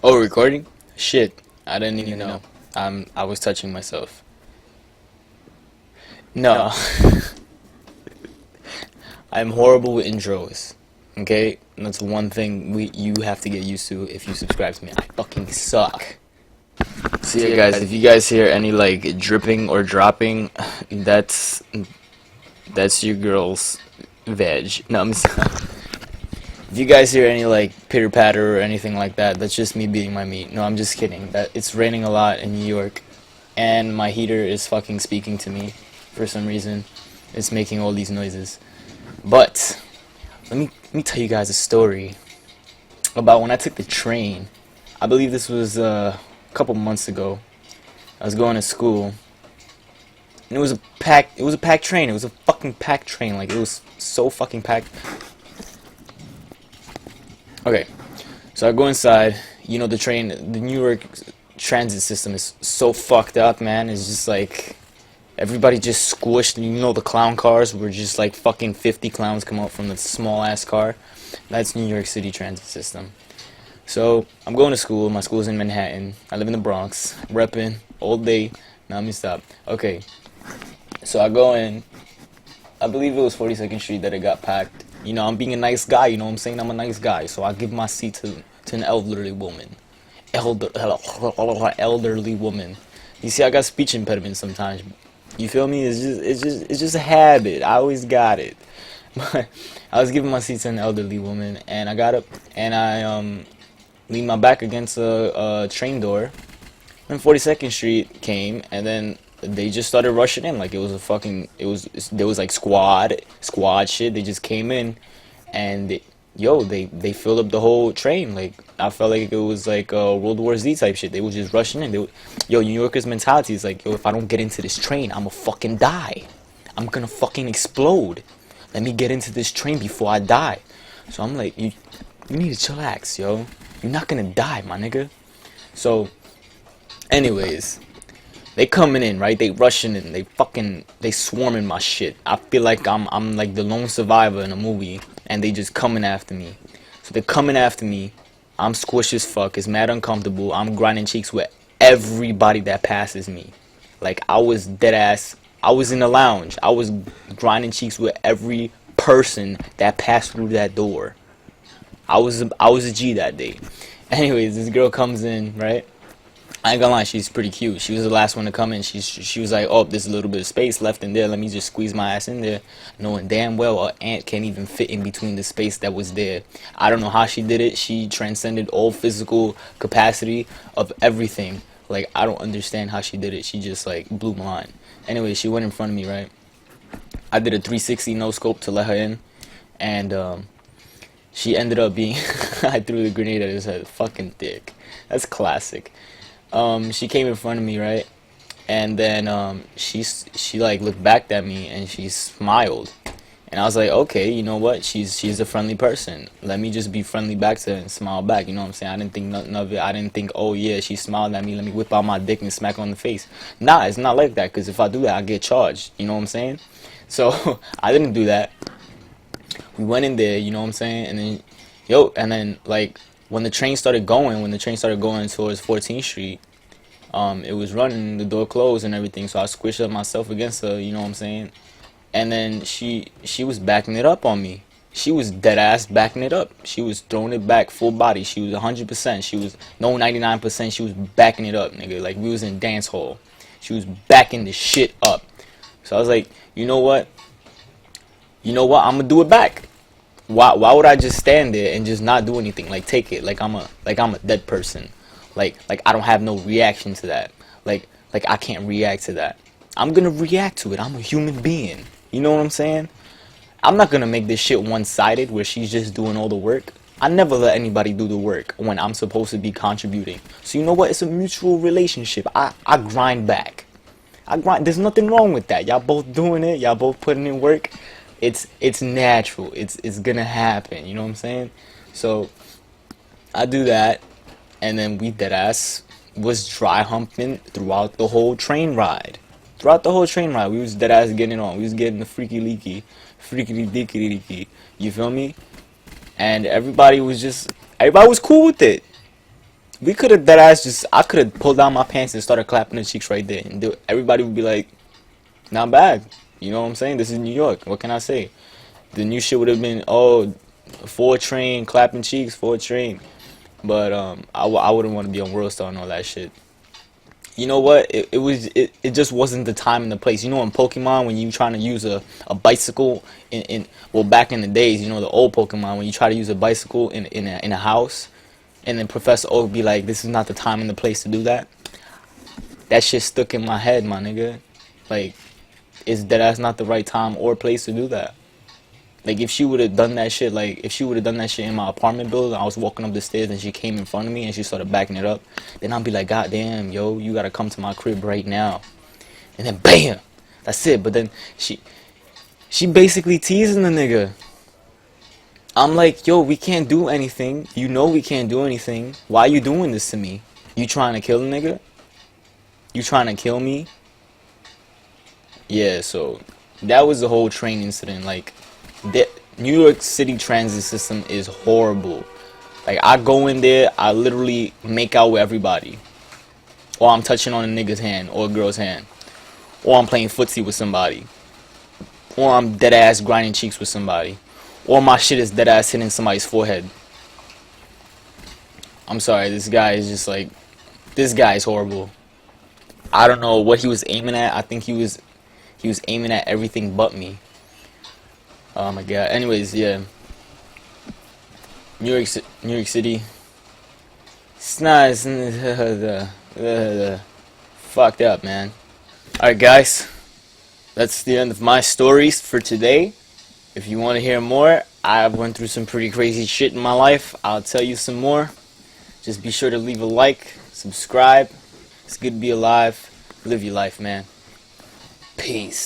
Oh, recording? Shit, I didn't even know. I was touching myself. No, I'm horrible with intros. Okay, and that's one thing you have to get used to if you subscribe to me. I fucking suck. So yeah, guys, if you guys hear any like dripping or dropping, that's that's your girl's veg. No, I'm sorry. If you guys hear any like pitter patter or anything like that, that's just me beating my meat. No, I'm just kidding. That it's raining a lot in New York, and my heater is fucking speaking to me for some reason. It's making all these noises. But let me tell you guys a story about when I took the train. I believe this was a couple months ago. I was going to school, and it was a packed train. It was a fucking packed train. Like it was so fucking packed. Okay, so I go inside. You know, the New York transit system is so fucked up, man. It's just like everybody just squished. You know, the clown cars were just like fucking 50 clowns come out from the small ass car. That's New York City transit system. So I'm going to school. My school's in Manhattan. I live in the Bronx, repping all day. Now let me stop. Okay, so I go in. I believe it was 42nd Street that it got packed. You know, I'm being a nice guy. You know what I'm saying? I'm a nice guy. So I give my seat to an elderly woman. Elderly woman. You see, I got speech impediment sometimes. You feel me? It's just a habit. I always got it. But I was giving my seat to an elderly woman, and I got up and I leaned my back against a train door. And 42nd Street came, and then they just started rushing in like it was a fucking there was like squad shit. They just came in, and they filled up the whole train. Like I felt like it was like World War Z type shit. They were just rushing in. New Yorkers mentality is like, yo, if I don't get into this train, I'ma fucking die. I'm gonna fucking explode. Let me get into this train before I die. So I'm like, you need to chillax, yo. You're not gonna die, my nigga. So, anyways, they coming in, right? They rushing in. They swarming my shit. I feel like I'm like the lone survivor in a movie, and they just coming after me. So they're coming after me. I'm squished as fuck. It's mad uncomfortable. I'm grinding cheeks with everybody that passes me. Like I was dead ass. I was in the lounge. I was grinding cheeks with every person that passed through that door. I was a G that day. Anyways, this girl comes in, right? I ain't gonna lie, she's pretty cute. She was the last one to come in. She was like, oh, there's a little bit of space left in there. Let me just squeeze my ass in there, knowing damn well an ant can't even fit in between the space that was there. I don't know how she did it. She transcended all physical capacity of everything. Like I don't understand how she did it. She just like blew my mind. Anyway, she went in front of me, right? I did a 360 no scope to let her in, and she ended up being. I threw the grenade at his head. Fucking dick. That's classic. She came in front of me, right? And then she like looked back at me and she smiled. And I was like, okay, you know what? She's a friendly person. Let me just be friendly back to her and smile back. You know what I'm saying? I didn't think nothing of it. I didn't think, oh yeah, she smiled at me. Let me whip out my dick and smack her on the face. Nah, it's not like that. Cause if I do that, I get charged. You know what I'm saying? So I didn't do that. We went in there. You know what I'm saying? And then, and then like when the train started going towards 14th Street, it was running, the door closed and everything, so I squished up myself against her, you know what I'm saying? And then she was backing it up on me. She was dead ass backing it up. She was throwing it back full body. She was 100%. She was no 99%. She was backing it up, nigga. Like we was in dance hall. She was backing the shit up. So I was like, you know what? You know what? I'm gonna do it back. Why would I just stand there and just not do anything? Like take it like I'm a dead person. Like I don't have no reaction to that. Like I can't react to that. I'm gonna react to it. I'm a human being. You know what I'm saying? I'm not gonna make this shit one-sided where she's just doing all the work. I never let anybody do the work when I'm supposed to be contributing. So you know what? It's a mutual relationship. I grind back. I grind. There's nothing wrong with that. Y'all both doing it. Y'all both putting in work. It's natural. It's gonna happen. You know what I'm saying? So I do that, and then we deadass was dry humping throughout the whole train ride. Throughout the whole train ride, we was deadass getting it on. We was getting the freaky deaky leaky. You feel me? And everybody was cool with it. we could have that ass just. I could have pulled down my pants and started clapping the cheeks right there, and everybody would be like, "Not bad." You know what I'm saying? This is New York. What can I say? The new shit would have been, oh, 4 Train, clapping cheeks, 4 Train. But I wouldn't want to be on World Star and all that shit. You know what? It just wasn't the time and the place. You know, in Pokemon, when you trying to use a bicycle in well, back in the days, you know, the old Pokemon, when you try to use a bicycle in a house, and then Professor Oak be like, this is not the time and the place to do that. That shit stuck in my head, my nigga. Like, that's not the right time or place to do that. Like, if she would have done that shit, like, if she would have done that shit in my apartment building, I was walking up the stairs and she came in front of me and she started backing it up, then I'd be like, God damn, yo, you gotta come to my crib right now. And then, bam! That's it. But then, she basically teasing the nigga. I'm like, yo, we can't do anything. You know we can't do anything. Why you doing this to me? You trying to kill the nigga? You trying to kill me? Yeah, so, that was the whole train incident. Like, the New York City transit system is horrible. Like, I go in there, I literally make out with everybody. Or I'm touching on a nigga's hand or a girl's hand. Or I'm playing footsie with somebody. Or I'm dead ass grinding cheeks with somebody. Or my shit is dead ass hitting somebody's forehead. I'm sorry, this guy is just like, this guy is horrible. I don't know what he was aiming at. I think he was aiming at everything but me. Oh my god. Anyways, yeah. New York City. It's nice. Fucked up, man. Alright, guys. That's the end of my stories for today. If you want to hear more, I went through some pretty crazy shit in my life. I'll tell you some more. Just be sure to leave a like, subscribe. It's good to be alive. Live your life, man. Peace.